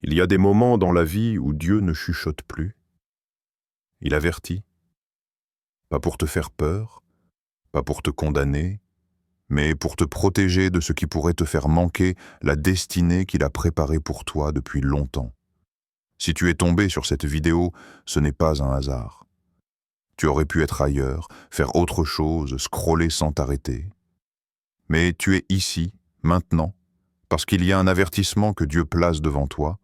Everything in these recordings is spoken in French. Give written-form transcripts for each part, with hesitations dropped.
Il y a des moments dans la vie où Dieu ne chuchote plus. Il avertit, pas pour te faire peur, pas pour te condamner, mais pour te protéger de ce qui pourrait te faire manquer la destinée qu'il a préparée pour toi depuis longtemps. Si tu es tombé sur cette vidéo, ce n'est pas un hasard. Tu aurais pu être ailleurs, faire autre chose, scroller sans t'arrêter. Mais tu es ici, maintenant, parce qu'il y a un avertissement que Dieu place devant toi.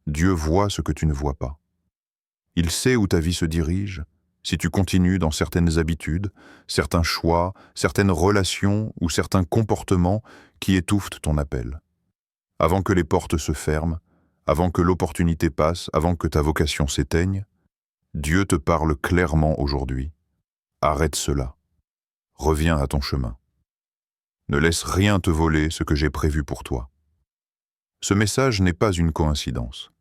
Dieu voit ce que tu ne vois pas. Il sait où ta vie se dirige, si tu continues dans certaines habitudes, certains choix, certaines relations ou certains comportements qui étouffent ton appel. Avant que les portes se ferment, avant que l'opportunité passe, avant que ta vocation s'éteigne, Dieu te parle clairement aujourd'hui. Arrête cela. Reviens à ton chemin. Ne laisse rien te voler ce que j'ai prévu pour toi. Ce message n'est pas une coïncidence.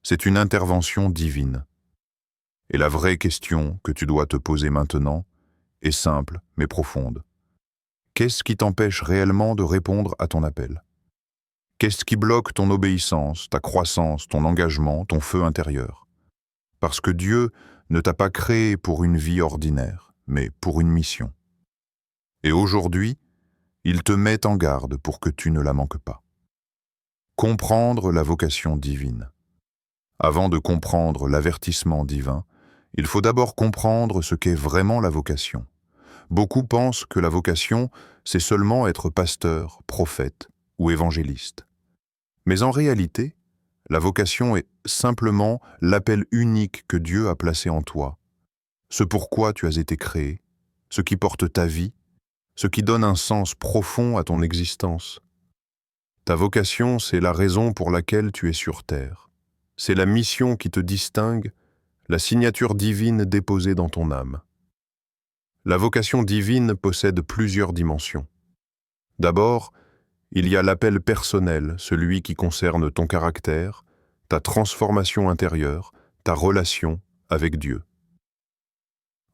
C'est une intervention divine. Et la vraie question que tu dois te poser maintenant est simple mais profonde. Qu'est-ce qui t'empêche réellement de répondre à ton appel? Qu'est-ce qui bloque ton obéissance, ta croissance, ton engagement, ton feu intérieur? Parce que Dieu ne t'a pas créé pour une vie ordinaire, mais pour une mission. Et aujourd'hui, il te met en garde pour que tu ne la manques pas. Comprendre la vocation divine. Avant de comprendre l'avertissement divin, il faut d'abord comprendre ce qu'est vraiment la vocation. Beaucoup pensent que la vocation, c'est seulement être pasteur, prophète ou évangéliste. Mais en réalité, la vocation est simplement l'appel unique que Dieu a placé en toi, ce pourquoi tu as été créé, ce qui porte ta vie, ce qui donne un sens profond à ton existence. Ta vocation, c'est la raison pour laquelle tu es sur terre. C'est la mission qui te distingue, la signature divine déposée dans ton âme. La vocation divine possède plusieurs dimensions. D'abord, il y a l'appel personnel, celui qui concerne ton caractère, ta transformation intérieure, ta relation avec Dieu.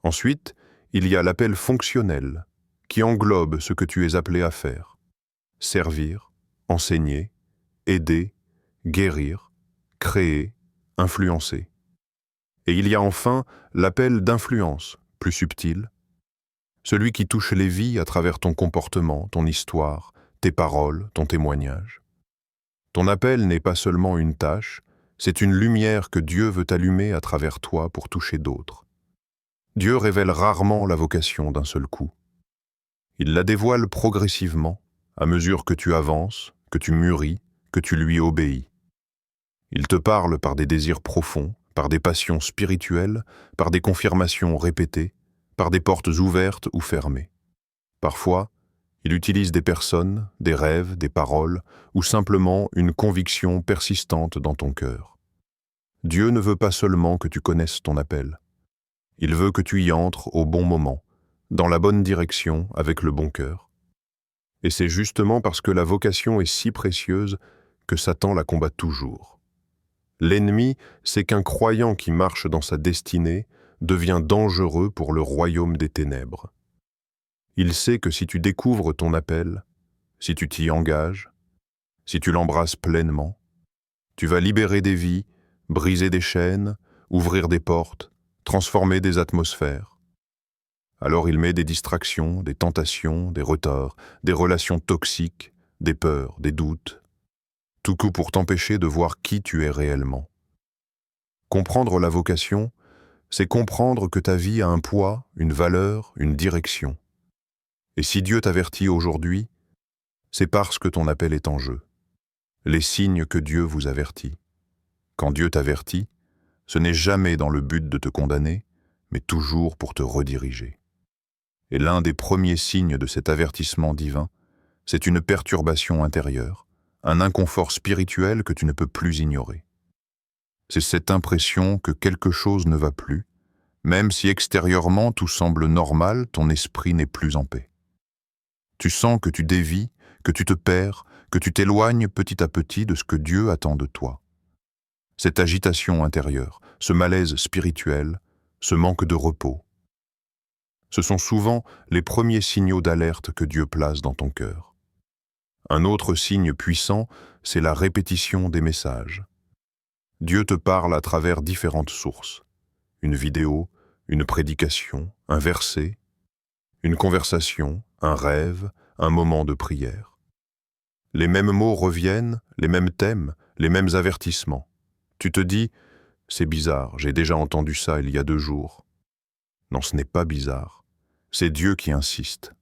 Ensuite, il y a l'appel fonctionnel, qui englobe ce que tu es appelé à faire. Servir, enseigner, aider, guérir, créer, influencer. Et il y a enfin l'appel d'influence, plus subtil, celui qui touche les vies à travers ton comportement, ton histoire, tes paroles, ton témoignage. Ton appel n'est pas seulement une tâche, c'est une lumière que Dieu veut allumer à travers toi pour toucher d'autres. Dieu révèle rarement la vocation d'un seul coup. Il la dévoile progressivement, à mesure que tu avances, que tu mûris, que tu lui obéis. Il te parle par des désirs profonds, par des passions spirituelles, par des confirmations répétées, par des portes ouvertes ou fermées. Parfois, il utilise des personnes, des rêves, des paroles, ou simplement une conviction persistante dans ton cœur. Dieu ne veut pas seulement que tu connaisses ton appel. Il veut que tu y entres au bon moment, dans la bonne direction, avec le bon cœur. Et c'est justement parce que la vocation est si précieuse que Satan la combat toujours. L'ennemi, c'est qu'un croyant qui marche dans sa destinée devient dangereux pour le royaume des ténèbres. Il sait que si tu découvres ton appel, si tu t'y engages, si tu l'embrasses pleinement, tu vas libérer des vies, briser des chaînes, ouvrir des portes, transformer des atmosphères. Alors il met des distractions, des tentations, des retards, des relations toxiques, des peurs, des doutes, tout coup pour t'empêcher de voir qui tu es réellement. Comprendre la vocation, c'est comprendre que ta vie a un poids, une valeur, une direction. Et si Dieu t'avertit aujourd'hui, c'est parce que ton appel est en jeu. Les signes que Dieu vous avertit. Quand Dieu t'avertit, ce n'est jamais dans le but de te condamner, mais toujours pour te rediriger. Et l'un des premiers signes de cet avertissement divin, c'est une perturbation intérieure, un inconfort spirituel que tu ne peux plus ignorer. C'est cette impression que quelque chose ne va plus, même si extérieurement tout semble normal, ton esprit n'est plus en paix. Tu sens que tu dévies, que tu te perds, que tu t'éloignes petit à petit de ce que Dieu attend de toi. Cette agitation intérieure, ce malaise spirituel, ce manque de repos, ce sont souvent les premiers signaux d'alerte que Dieu place dans ton cœur. Un autre signe puissant, c'est la répétition des messages. Dieu te parle à travers différentes sources. Une vidéo, une prédication, un verset, une conversation, un rêve, un moment de prière. Les mêmes mots reviennent, les mêmes thèmes, les mêmes avertissements. Tu te dis, c'est bizarre, j'ai déjà entendu ça il y a 2 jours. Non, ce n'est pas bizarre. C'est Dieu qui insiste.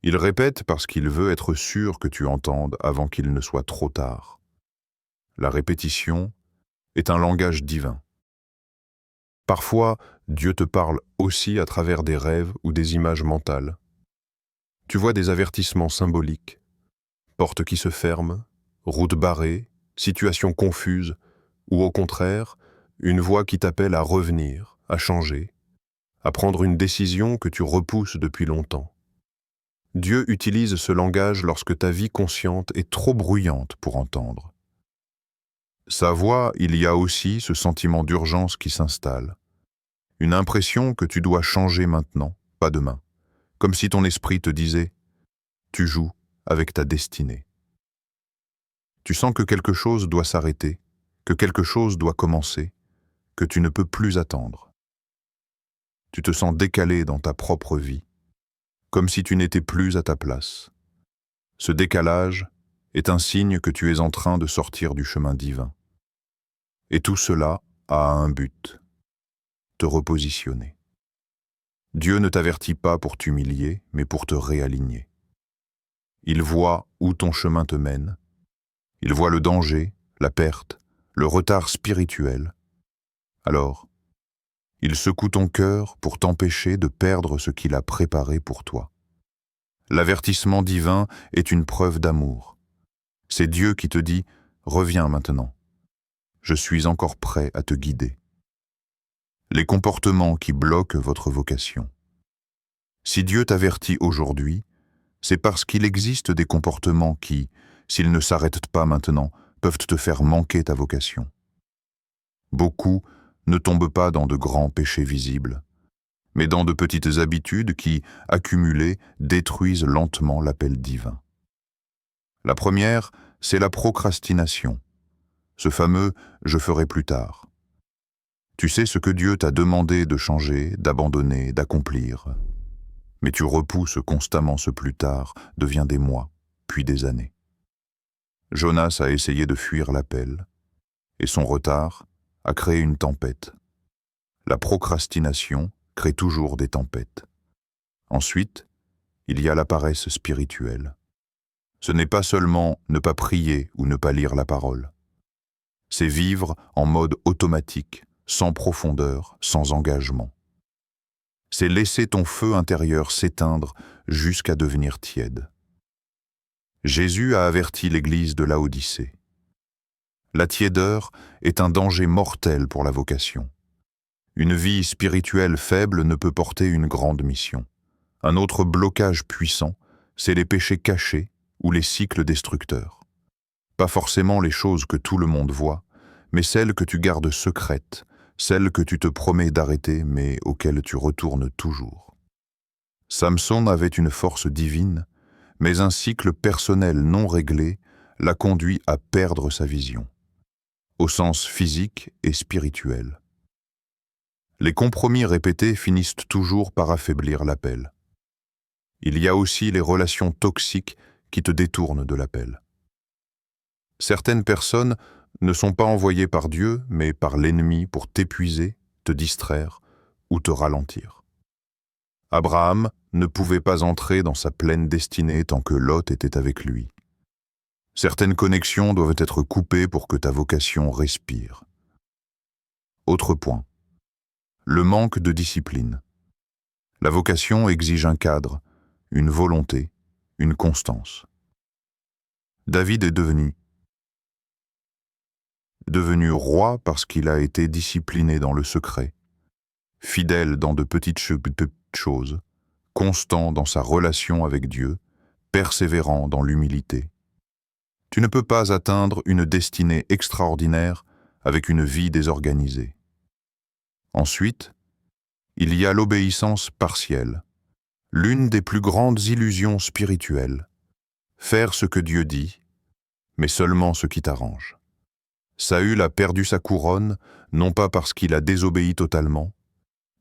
Il répète parce qu'il veut être sûr que tu entendes avant qu'il ne soit trop tard. La répétition est un langage divin. Parfois, Dieu te parle aussi à travers des rêves ou des images mentales. Tu vois des avertissements symboliques, portes qui se ferment, routes barrées, situations confuses, ou au contraire, une voix qui t'appelle à revenir, à changer, à prendre une décision que tu repousses depuis longtemps. Dieu utilise ce langage lorsque ta vie consciente est trop bruyante pour entendre. Sa voix, il y a aussi ce sentiment d'urgence qui s'installe. Une impression que tu dois changer maintenant, pas demain. Comme si ton esprit te disait « Tu joues avec ta destinée ». Tu sens que quelque chose doit s'arrêter, que quelque chose doit commencer, que tu ne peux plus attendre. Tu te sens décalé dans ta propre vie, comme si tu n'étais plus à ta place. Ce décalage est un signe que tu es en train de sortir du chemin divin. Et tout cela a un but, te repositionner. Dieu ne t'avertit pas pour t'humilier, mais pour te réaligner. Il voit où ton chemin te mène. Il voit le danger, la perte, le retard spirituel. Alors, il secoue ton cœur pour t'empêcher de perdre ce qu'il a préparé pour toi. L'avertissement divin est une preuve d'amour. C'est Dieu qui te dit « Reviens maintenant. Je suis encore prêt à te guider. » Les comportements qui bloquent votre vocation. Si Dieu t'avertit aujourd'hui, c'est parce qu'il existe des comportements qui, s'ils ne s'arrêtent pas maintenant, peuvent te faire manquer ta vocation. Beaucoup ne tombent pas dans de grands péchés visibles, mais dans de petites habitudes qui, accumulées, détruisent lentement l'appel divin. La première, c'est la procrastination, ce fameux « je ferai plus tard ». Tu sais ce que Dieu t'a demandé de changer, d'abandonner, d'accomplir, mais tu repousses constamment ce plus tard, devient des mois, puis des années. Jonas a essayé de fuir l'appel, et son retard a créé une tempête. La procrastination crée toujours des tempêtes. Ensuite, il y a la paresse spirituelle. Ce n'est pas seulement ne pas prier ou ne pas lire la parole. C'est vivre en mode automatique, sans profondeur, sans engagement. C'est laisser ton feu intérieur s'éteindre jusqu'à devenir tiède. Jésus a averti l'Église de Laodicée. La tiédeur est un danger mortel pour la vocation. Une vie spirituelle faible ne peut porter une grande mission. Un autre blocage puissant, c'est les péchés cachés ou les cycles destructeurs. Pas forcément les choses que tout le monde voit, mais celles que tu gardes secrètes, celles que tu te promets d'arrêter mais auxquelles tu retournes toujours. Samson avait une force divine, mais un cycle personnel non réglé l'a conduit à perdre sa vision, au sens physique et spirituel. Les compromis répétés finissent toujours par affaiblir l'appel. Il y a aussi les relations toxiques qui te détournent de l'appel. Certaines personnes ne sont pas envoyées par Dieu, mais par l'ennemi pour t'épuiser, te distraire ou te ralentir. Abraham ne pouvait pas entrer dans sa pleine destinée tant que Lot était avec lui. Certaines connexions doivent être coupées pour que ta vocation respire. Autre point. Le manque de discipline. La vocation exige un cadre, une volonté, une constance. David est devenu roi parce qu'il a été discipliné dans le secret, fidèle dans de petites choses, constant dans sa relation avec Dieu, persévérant dans l'humilité. Tu ne peux pas atteindre une destinée extraordinaire avec une vie désorganisée. Ensuite, il y a l'obéissance partielle, l'une des plus grandes illusions spirituelles. Faire ce que Dieu dit, mais seulement ce qui t'arrange. Saül a perdu sa couronne, non pas parce qu'il a désobéi totalement,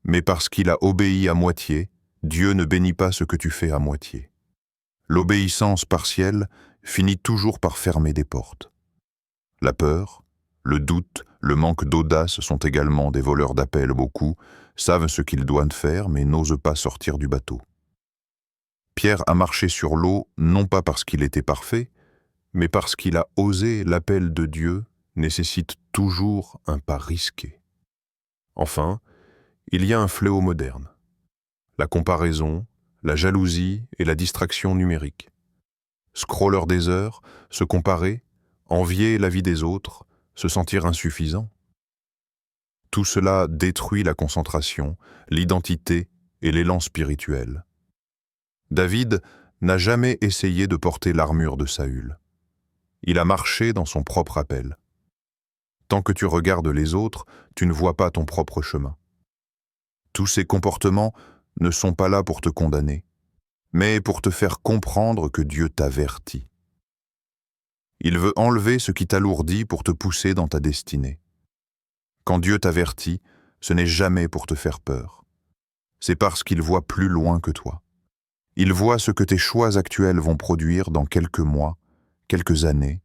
mais parce qu'il a obéi à moitié. Dieu ne bénit pas ce que tu fais à moitié. L'obéissance partielle finit toujours par fermer des portes. La peur, le doute, le manque d'audace sont également des voleurs d'appel. Beaucoup savent ce qu'ils doivent faire, mais n'osent pas sortir du bateau. Pierre a marché sur l'eau, non pas parce qu'il était parfait, mais parce qu'il a osé. L'appel de Dieu nécessite toujours un pas risqué. Enfin, il y a un fléau moderne. La comparaison, la jalousie et la distraction numérique. Scroller des heures, se comparer, envier la vie des autres, se sentir insuffisant. Tout cela détruit la concentration, l'identité et l'élan spirituel. David n'a jamais essayé de porter l'armure de Saül. Il a marché dans son propre appel. Tant que tu regardes les autres, tu ne vois pas ton propre chemin. Tous ces comportements ne sont pas là pour te condamner, mais pour te faire comprendre que Dieu t'avertit. Il veut enlever ce qui t'alourdit pour te pousser dans ta destinée. Quand Dieu t'avertit, ce n'est jamais pour te faire peur. C'est parce qu'il voit plus loin que toi. Il voit ce que tes choix actuels vont produire dans quelques mois, quelques années,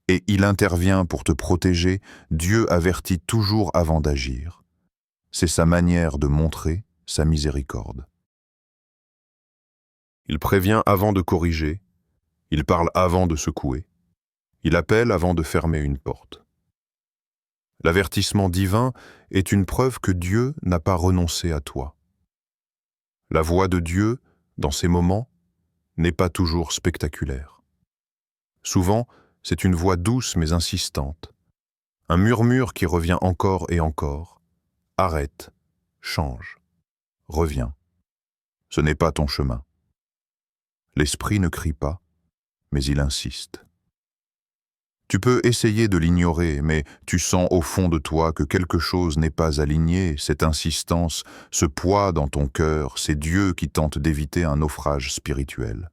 et il intervient pour te protéger. Dieu avertit toujours avant d'agir. C'est sa manière de montrer sa miséricorde. Il prévient avant de corriger, il parle avant de secouer, il appelle avant de fermer une porte. L'avertissement divin est une preuve que Dieu n'a pas renoncé à toi. La voix de Dieu, dans ces moments, n'est pas toujours spectaculaire. Souvent, c'est une voix douce mais insistante, un murmure qui revient encore et encore. Arrête, change, reviens. Ce n'est pas ton chemin. L'esprit ne crie pas, mais il insiste. Tu peux essayer de l'ignorer, mais tu sens au fond de toi que quelque chose n'est pas aligné. Cette insistance, ce poids dans ton cœur, c'est Dieu qui tente d'éviter un naufrage spirituel.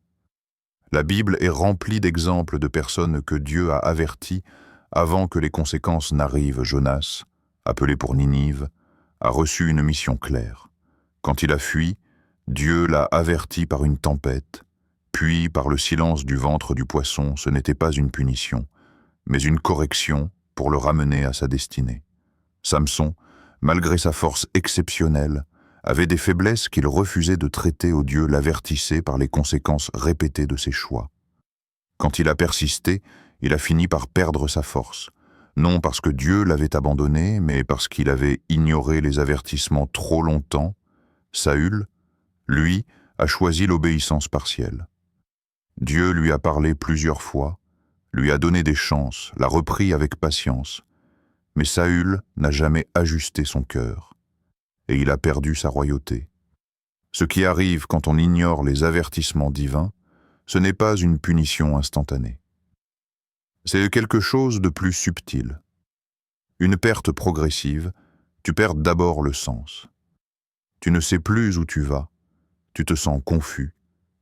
La Bible est remplie d'exemples de personnes que Dieu a averties avant que les conséquences n'arrivent. Jonas, appelé pour Ninive, a reçu une mission claire. Quand il a fui, Dieu l'a averti par une tempête, puis par le silence du ventre du poisson. Ce n'était pas une punition, mais une correction pour le ramener à sa destinée. Samson, malgré sa force exceptionnelle, avait des faiblesses qu'il refusait de traiter. Dieu l'avertissait par les conséquences répétées de ses choix. Quand il a persisté, il a fini par perdre sa force, non parce que Dieu l'avait abandonné, mais parce qu'il avait ignoré les avertissements trop longtemps. Saül, lui, a choisi l'obéissance partielle. Dieu lui a parlé plusieurs fois, lui a donné des chances, l'a repris avec patience, mais Saül n'a jamais ajusté son cœur, et il a perdu sa royauté. Ce qui arrive quand on ignore les avertissements divins, ce n'est pas une punition instantanée. C'est quelque chose de plus subtil. Une perte progressive, tu perds d'abord le sens. Tu ne sais plus où tu vas, tu te sens confus,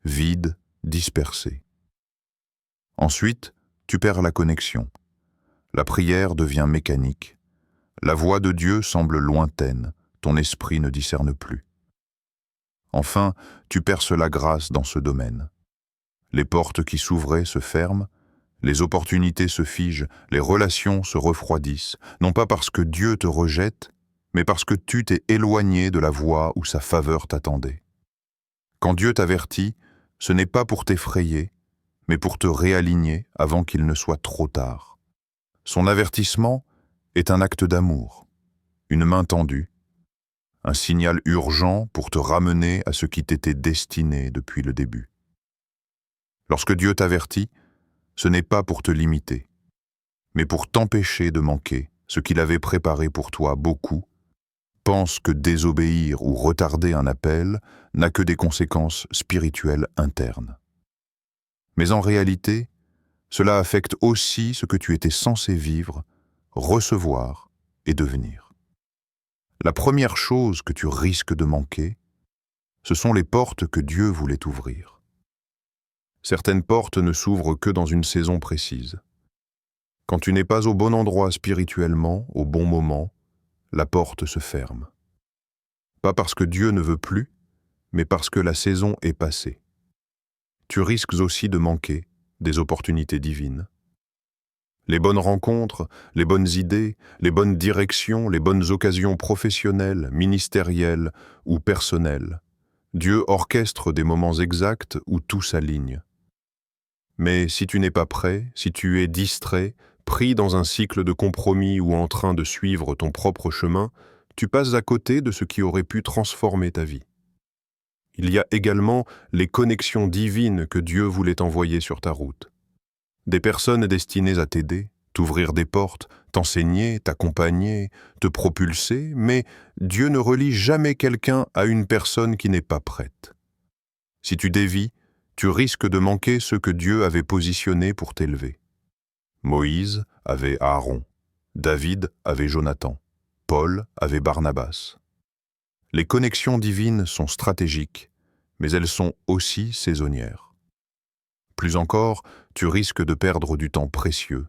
vide, dispersé. Ensuite, tu perds la connexion. La prière devient mécanique. La voix de Dieu semble lointaine, ton esprit ne discerne plus. Enfin, tu perces la grâce dans ce domaine. Les portes qui s'ouvraient se ferment, les opportunités se figent, les relations se refroidissent, non pas parce que Dieu te rejette, mais parce que tu t'es éloigné de la voie où sa faveur t'attendait. Quand Dieu t'avertit, ce n'est pas pour t'effrayer, mais pour te réaligner avant qu'il ne soit trop tard. Son avertissement est un acte d'amour, une main tendue, un signal urgent pour te ramener à ce qui t'était destiné depuis le début. Lorsque Dieu t'avertit, ce n'est pas pour te limiter, mais pour t'empêcher de manquer ce qu'il avait préparé pour toi. Beaucoup pensent que désobéir ou retarder un appel n'a que des conséquences spirituelles internes. Mais en réalité, cela affecte aussi ce que tu étais censé vivre, recevoir et devenir. La première chose que tu risques de manquer, ce sont les portes que Dieu voulait ouvrir. Certaines portes ne s'ouvrent que dans une saison précise. Quand tu n'es pas au bon endroit spirituellement, au bon moment, la porte se ferme. Pas parce que Dieu ne veut plus, mais parce que la saison est passée. Tu risques aussi de manquer des opportunités divines. Les bonnes rencontres, les bonnes idées, les bonnes directions, les bonnes occasions professionnelles, ministérielles ou personnelles. Dieu orchestre des moments exacts où tout s'aligne. Mais si tu n'es pas prêt, si tu es distrait, pris dans un cycle de compromis ou en train de suivre ton propre chemin, tu passes à côté de ce qui aurait pu transformer ta vie. Il y a également les connexions divines que Dieu voulait envoyer sur ta route. Des personnes destinées à t'aider, t'ouvrir des portes, t'enseigner, t'accompagner, te propulser, mais Dieu ne relie jamais quelqu'un à une personne qui n'est pas prête. Si tu dévies, tu risques de manquer ce que Dieu avait positionné pour t'élever. Moïse avait Aaron, David avait Jonathan, Paul avait Barnabas. Les connexions divines sont stratégiques, mais elles sont aussi saisonnières. Plus encore, tu risques de perdre du temps précieux,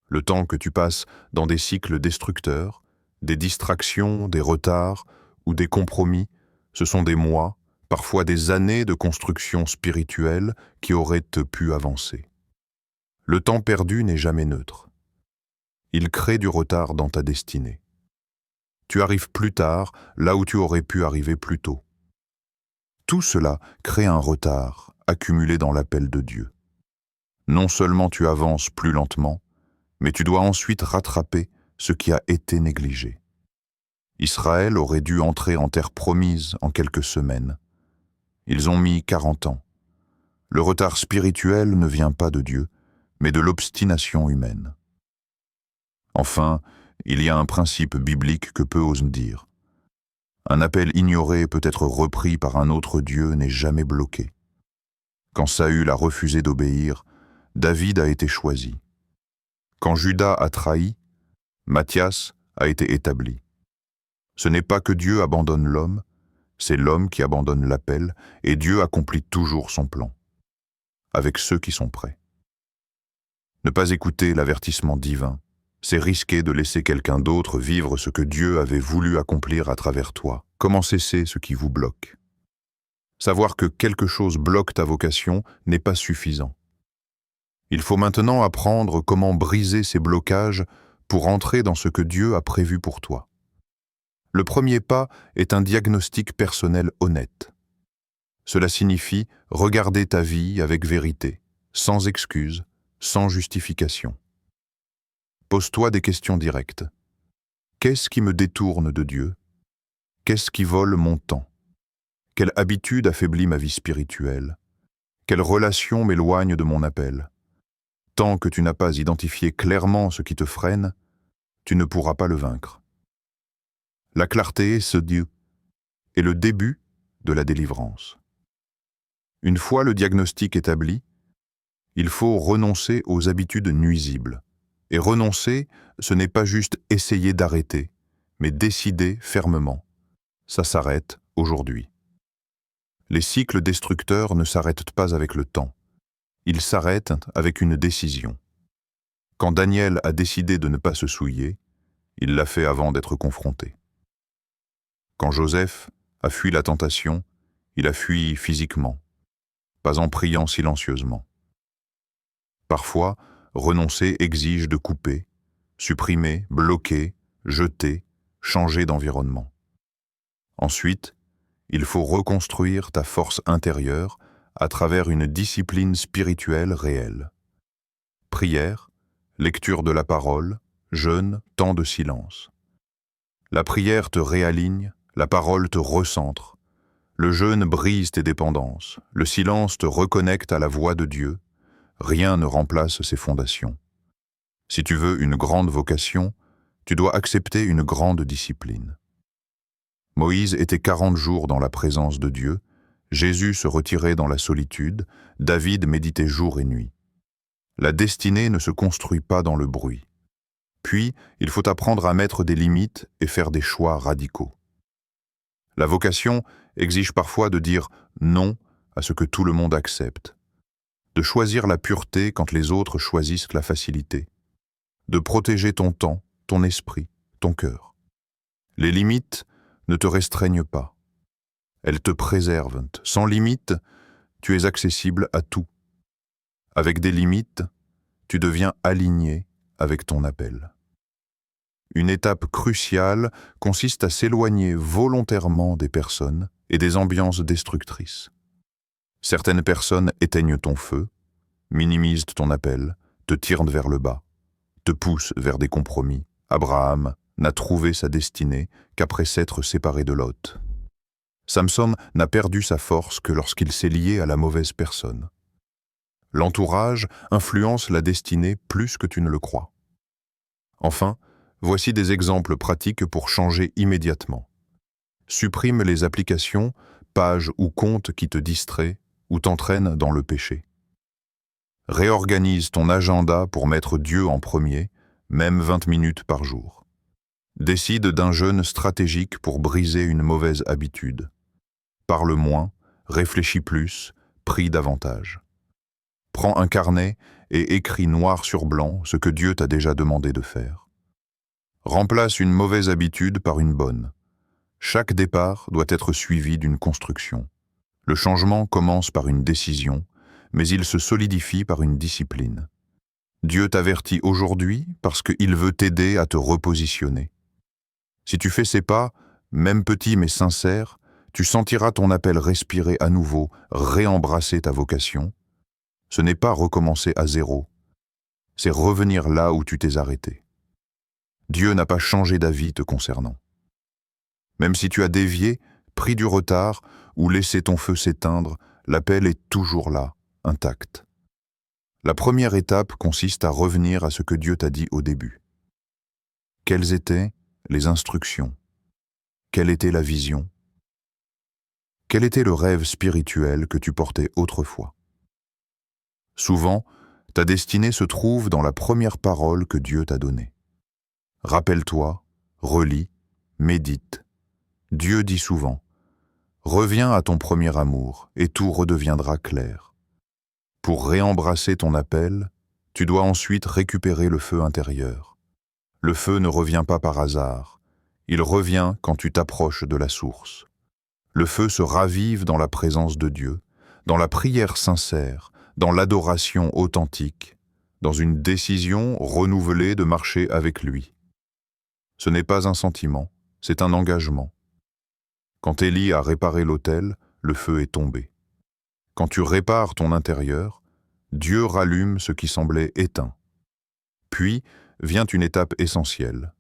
le temps que tu passes dans des cycles destructeurs, des distractions, des retards ou des compromis. Ce sont des mois, parfois des années de construction spirituelle qui auraient pu avancer. Le temps perdu n'est jamais neutre. Il crée du retard dans ta destinée. Tu arrives plus tard, là où tu aurais pu arriver plus tôt. Tout cela crée un retard accumulé dans l'appel de Dieu. Non seulement tu avances plus lentement, mais tu dois ensuite rattraper ce qui a été négligé. Israël aurait dû entrer en terre promise en quelques semaines. Ils ont mis 40 ans. Le retard spirituel ne vient pas de Dieu, mais de l'obstination humaine. Enfin, il y a un principe biblique que peu osent dire. Un appel ignoré peut être repris par un autre Dieu n'est jamais bloqué. Quand Saül a refusé d'obéir, David a été choisi. Quand Judas a trahi, Matthias a été établi. Ce n'est pas que Dieu abandonne l'homme, c'est l'homme qui abandonne l'appel, et Dieu accomplit toujours son plan, avec ceux qui sont prêts. Ne pas écouter l'avertissement divin, c'est risquer de laisser quelqu'un d'autre vivre ce que Dieu avait voulu accomplir à travers toi. Comment cesser ce qui vous bloque? Savoir que quelque chose bloque ta vocation n'est pas suffisant. Il faut maintenant apprendre comment briser ces blocages pour entrer dans ce que Dieu a prévu pour toi. Le premier pas est un diagnostic personnel honnête. Cela signifie regarder ta vie avec vérité, sans excuse, sans justification. Pose-toi des questions directes. Qu'est-ce qui me détourne de Dieu? Qu'est-ce qui vole mon temps? Quelle habitude affaiblit ma vie spirituelle? Quelle relation m'éloigne de mon appel? Tant que tu n'as pas identifié clairement ce qui te freine, tu ne pourras pas le vaincre. La clarté, ce Dieu, est le début de la délivrance. Une fois le diagnostic établi, il faut renoncer aux habitudes nuisibles. Et renoncer, ce n'est pas juste essayer d'arrêter, mais décider fermement. Ça s'arrête aujourd'hui. Les cycles destructeurs ne s'arrêtent pas avec le temps. Ils s'arrêtent avec une décision. Quand Daniel a décidé de ne pas se souiller, il l'a fait avant d'être confronté. Quand Joseph a fui la tentation, il a fui physiquement, pas en priant silencieusement. Parfois, renoncer exige de couper, supprimer, bloquer, jeter, changer d'environnement. Ensuite, il faut reconstruire ta force intérieure à travers une discipline spirituelle réelle. Prière, lecture de la parole, jeûne, temps de silence. La prière te réaligne, la parole te recentre. Le jeûne brise tes dépendances, le silence te reconnecte à la voix de Dieu. Rien ne remplace ces fondations. Si tu veux une grande vocation, tu dois accepter une grande discipline. Moïse était 40 jours dans la présence de Dieu, Jésus se retirait dans la solitude, David méditait jour et nuit. La destinée ne se construit pas dans le bruit. Puis, il faut apprendre à mettre des limites et faire des choix radicaux. La vocation exige parfois de dire non à ce que tout le monde accepte, de choisir la pureté quand les autres choisissent la facilité. de protéger ton temps, ton esprit, ton cœur. Les limites ne te restreignent pas. Elles te préservent. Sans limite, tu es accessible à tout. Avec des limites, tu deviens aligné avec ton appel. Une étape cruciale consiste à s'éloigner volontairement des personnes et des ambiances destructrices. Certaines personnes éteignent ton feu, minimisent ton appel, te tirent vers le bas, te poussent vers des compromis. Abraham n'a trouvé sa destinée qu'après s'être séparé de Lot. Samson n'a perdu sa force que lorsqu'il s'est lié à la mauvaise personne. L'entourage influence la destinée plus que tu ne le crois. Enfin, voici des exemples pratiques pour changer immédiatement. Supprime les applications, pages ou comptes qui te distraient ou t'entraînent dans le péché. Réorganise ton agenda pour mettre Dieu en premier, même 20 minutes par jour. Décide d'un jeûne stratégique pour briser une mauvaise habitude. Parle moins, réfléchis plus, prie davantage. Prends un carnet et écris noir sur blanc ce que Dieu t'a déjà demandé de faire. Remplace une mauvaise habitude par une bonne. Chaque départ doit être suivi d'une construction. Le changement commence par une décision, mais il se solidifie par une discipline. Dieu t'avertit aujourd'hui parce qu'il veut t'aider à te repositionner. Si tu fais ces pas, même petits mais sincères, tu sentiras ton appel respirer à nouveau, réembrasser ta vocation. Ce n'est pas recommencer à zéro, c'est revenir là où tu t'es arrêté. Dieu n'a pas changé d'avis te concernant. Même si tu as dévié, pris du retard ou laissé ton feu s'éteindre, l'appel est toujours là, intact. La première étape consiste à revenir à ce que Dieu t'a dit au début. Quelles étaient les instructions? Quelle était la vision? Quel était le rêve spirituel que tu portais autrefois? Souvent, ta destinée se trouve dans la première parole que Dieu t'a donnée. Rappelle-toi, relis, médite. Dieu dit souvent, « Reviens à ton premier amour et tout redeviendra clair. » Pour réembrasser ton appel, tu dois ensuite récupérer le feu intérieur. Le feu ne revient pas par hasard, il revient quand tu t'approches de la source. Le feu se ravive dans la présence de Dieu, dans la prière sincère, dans l'adoration authentique, dans une décision renouvelée de marcher avec lui. Ce n'est pas un sentiment, c'est un engagement. Quand Élie a réparé l'autel, le feu est tombé. Quand tu répares ton intérieur, Dieu rallume ce qui semblait éteint. Puis vient une étape essentielle.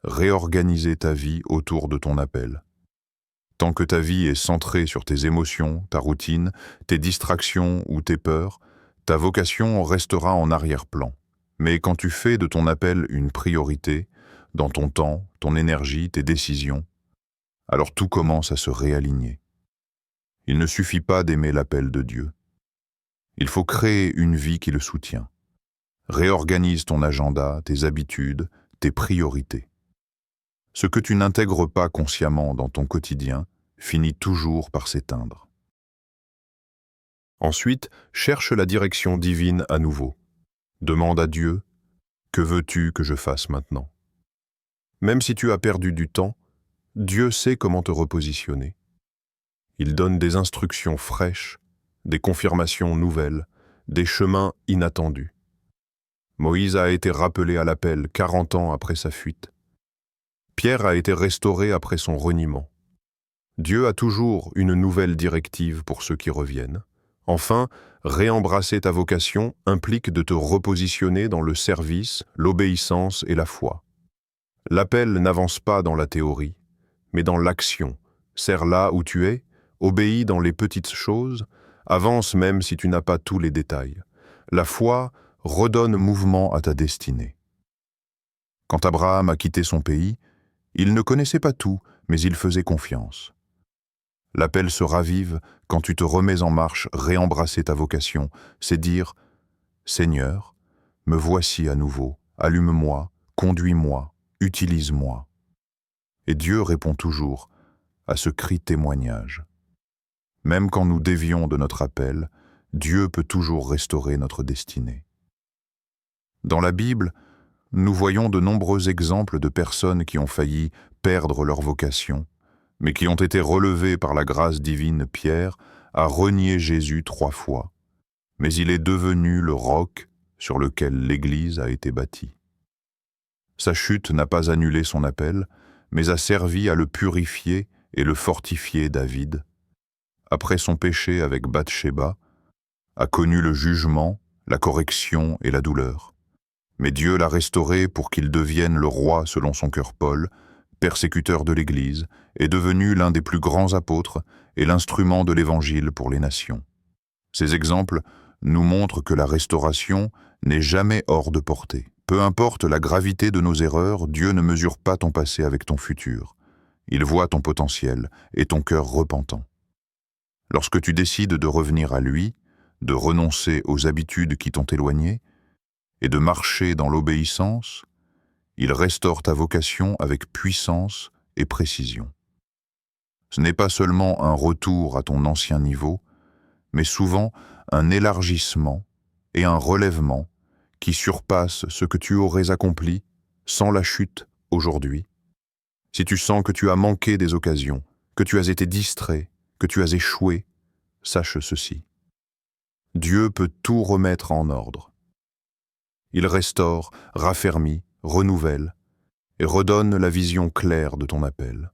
Réorganiser ta vie autour de ton appel. Tant que ta vie est centrée sur tes émotions, ta routine, tes distractions ou tes peurs, ta vocation restera en arrière-plan. Mais quand tu fais de ton appel une priorité, dans ton temps, ton énergie, tes décisions, alors tout commence à se réaligner. Il ne suffit pas d'aimer l'appel de Dieu. Il faut créer une vie qui le soutient. Réorganise ton agenda, tes habitudes, tes priorités. Ce que tu n'intègres pas consciemment dans ton quotidien finit toujours par s'éteindre. Ensuite, cherche la direction divine à nouveau. Demande à Dieu, « Que veux-tu que je fasse maintenant ?» Même si tu as perdu du temps, Dieu sait comment te repositionner. Il donne des instructions fraîches, des confirmations nouvelles, des chemins inattendus. Moïse a été rappelé à l'appel 40 ans après sa fuite. Pierre a été restauré après son reniement. Dieu a toujours une nouvelle directive pour ceux qui reviennent. Enfin, réembrasser ta vocation implique de te repositionner dans le service, l'obéissance et la foi. L'appel n'avance pas dans la théorie, mais dans l'action. Serre là où tu es, obéis dans les petites choses, avance même si tu n'as pas tous les détails. La foi redonne mouvement à ta destinée. Quand Abraham a quitté son pays, il ne connaissait pas tout, mais il faisait confiance. L'appel se ravive quand tu te remets en marche, réembrasser ta vocation, c'est dire « Seigneur, me voici à nouveau, allume-moi, conduis-moi, utilise-moi. » Et Dieu répond toujours à ce cri témoignage. Même quand nous dévions de notre appel, Dieu peut toujours restaurer notre destinée. Dans la Bible, nous voyons de nombreux exemples de personnes qui ont failli perdre leur vocation, mais qui ont été relevées par la grâce divine. Pierre a renié Jésus 3 fois, mais il est devenu le roc sur lequel l'Église a été bâtie. Sa chute n'a pas annulé son appel, mais a servi à le purifier et le fortifier. David, après son péché avec Bathsheba, a connu le jugement, la correction et la douleur. Mais Dieu l'a restauré pour qu'il devienne le roi selon son cœur. Paul, persécuteur de l'Église, est devenu l'un des plus grands apôtres et l'instrument de l'Évangile pour les nations. Ces exemples nous montrent que la restauration n'est jamais hors de portée. Peu importe la gravité de nos erreurs, Dieu ne mesure pas ton passé avec ton futur. Il voit ton potentiel et ton cœur repentant. Lorsque tu décides de revenir à lui, de renoncer aux habitudes qui t'ont éloigné et de marcher dans l'obéissance, il restaure ta vocation avec puissance et précision. Ce n'est pas seulement un retour à ton ancien niveau, mais souvent un élargissement et un relèvement qui surpasse ce que tu aurais accompli sans la chute aujourd'hui. Si tu sens que tu as manqué des occasions, que tu as été distrait, que tu as échoué, sache ceci. Dieu peut tout remettre en ordre. Il restaure, raffermit, renouvelle et redonne la vision claire de ton appel.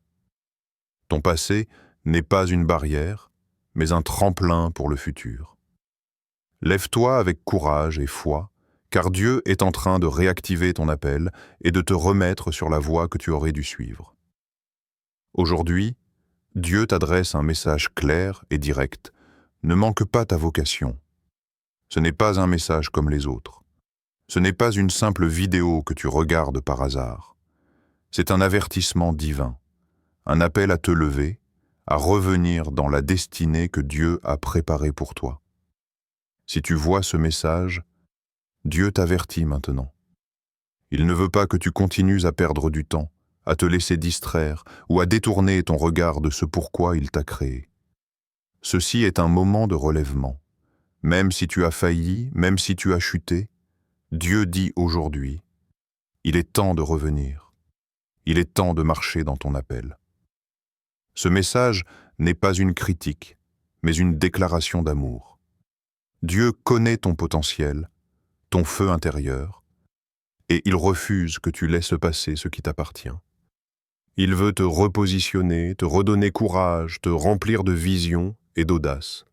Ton passé n'est pas une barrière, mais un tremplin pour le futur. Lève-toi avec courage et foi, car Dieu est en train de réactiver ton appel et de te remettre sur la voie que tu aurais dû suivre. Aujourd'hui, Dieu t'adresse un message clair et direct. Ne manque pas ta vocation. Ce n'est pas un message comme les autres. Ce n'est pas une simple vidéo que tu regardes par hasard. C'est un avertissement divin, un appel à te lever, à revenir dans la destinée que Dieu a préparée pour toi. Si tu vois ce message, Dieu t'avertit maintenant. Il ne veut pas que tu continues à perdre du temps, à te laisser distraire ou à détourner ton regard de ce pourquoi il t'a créé. Ceci est un moment de relèvement. Même si tu as failli, même si tu as chuté, Dieu dit aujourd'hui, il est temps de revenir. Il est temps de marcher dans ton appel. Ce message n'est pas une critique, mais une déclaration d'amour. Dieu connaît ton potentiel, ton feu intérieur, et il refuse que tu laisses passer ce qui t'appartient. Il veut te repositionner, te redonner courage, te remplir de vision et d'audace.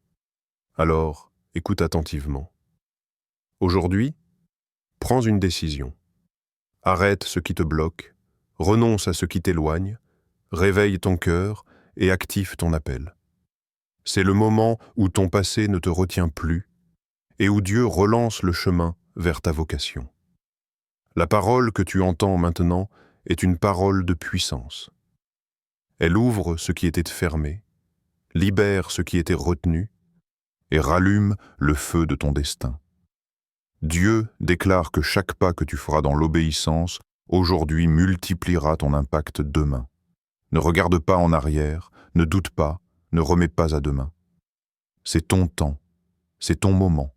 Alors, écoute attentivement. Aujourd'hui, prends une décision. Arrête ce qui te bloque, renonce à ce qui t'éloigne, réveille ton cœur et active ton appel. C'est le moment où ton passé ne te retient plus et où Dieu relance le chemin vers ta vocation. La parole que tu entends maintenant est une parole de puissance. Elle ouvre ce qui était fermé, libère ce qui était retenu et rallume le feu de ton destin. Dieu déclare que chaque pas que tu feras dans l'obéissance aujourd'hui multipliera ton impact demain. Ne regarde pas en arrière, ne doute pas, ne remets pas à demain. C'est ton temps, c'est ton moment.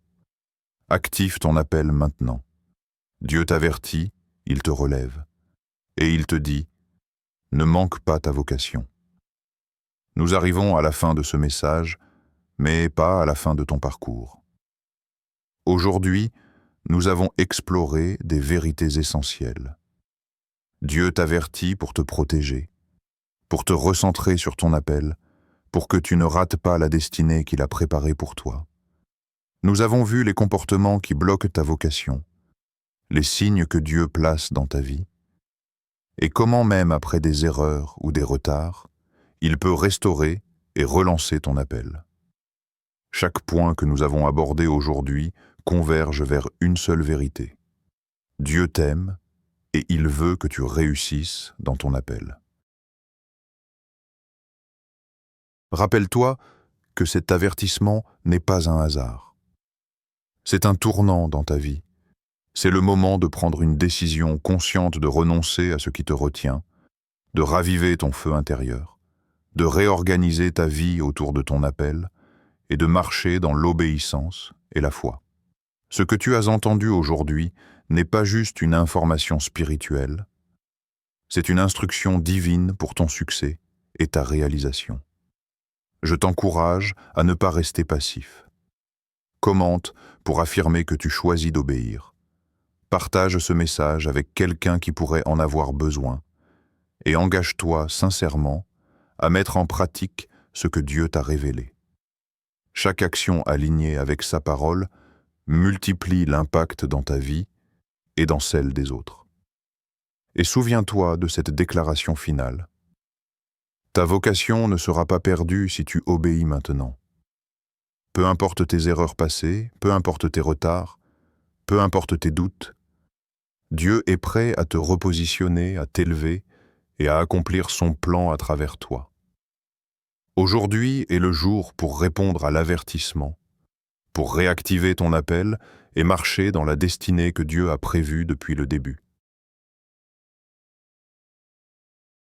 Active ton appel maintenant. Dieu t'avertit, il te relève. Et il te dit, ne manque pas ta vocation. Nous arrivons à la fin de ce message, mais pas à la fin de ton parcours. Aujourd'hui, nous avons exploré des vérités essentielles. Dieu t'avertit pour te protéger, pour te recentrer sur ton appel, pour que tu ne rates pas la destinée qu'il a préparée pour toi. Nous avons vu les comportements qui bloquent ta vocation, les signes que Dieu place dans ta vie, et comment même après des erreurs ou des retards, il peut restaurer et relancer ton appel. Chaque point que nous avons abordé aujourd'hui converge vers une seule vérité. Dieu t'aime et il veut que tu réussisses dans ton appel. Rappelle-toi que cet avertissement n'est pas un hasard. C'est un tournant dans ta vie. C'est le moment de prendre une décision consciente de renoncer à ce qui te retient, de raviver ton feu intérieur, de réorganiser ta vie autour de ton appel et de marcher dans l'obéissance et la foi. Ce que tu as entendu aujourd'hui n'est pas juste une information spirituelle, c'est une instruction divine pour ton succès et ta réalisation. Je t'encourage à ne pas rester passif. Commente pour affirmer que tu choisis d'obéir. Partage ce message avec quelqu'un qui pourrait en avoir besoin et engage-toi sincèrement à mettre en pratique ce que Dieu t'a révélé. Chaque action alignée avec sa parole multiplie l'impact dans ta vie et dans celle des autres. Et souviens-toi de cette déclaration finale. Ta vocation ne sera pas perdue si tu obéis maintenant. Peu importe tes erreurs passées, peu importe tes retards, peu importe tes doutes, Dieu est prêt à te repositionner, à t'élever et à accomplir son plan à travers toi. Aujourd'hui est le jour pour répondre à l'avertissement, pour réactiver ton appel et marcher dans la destinée que Dieu a prévue depuis le début.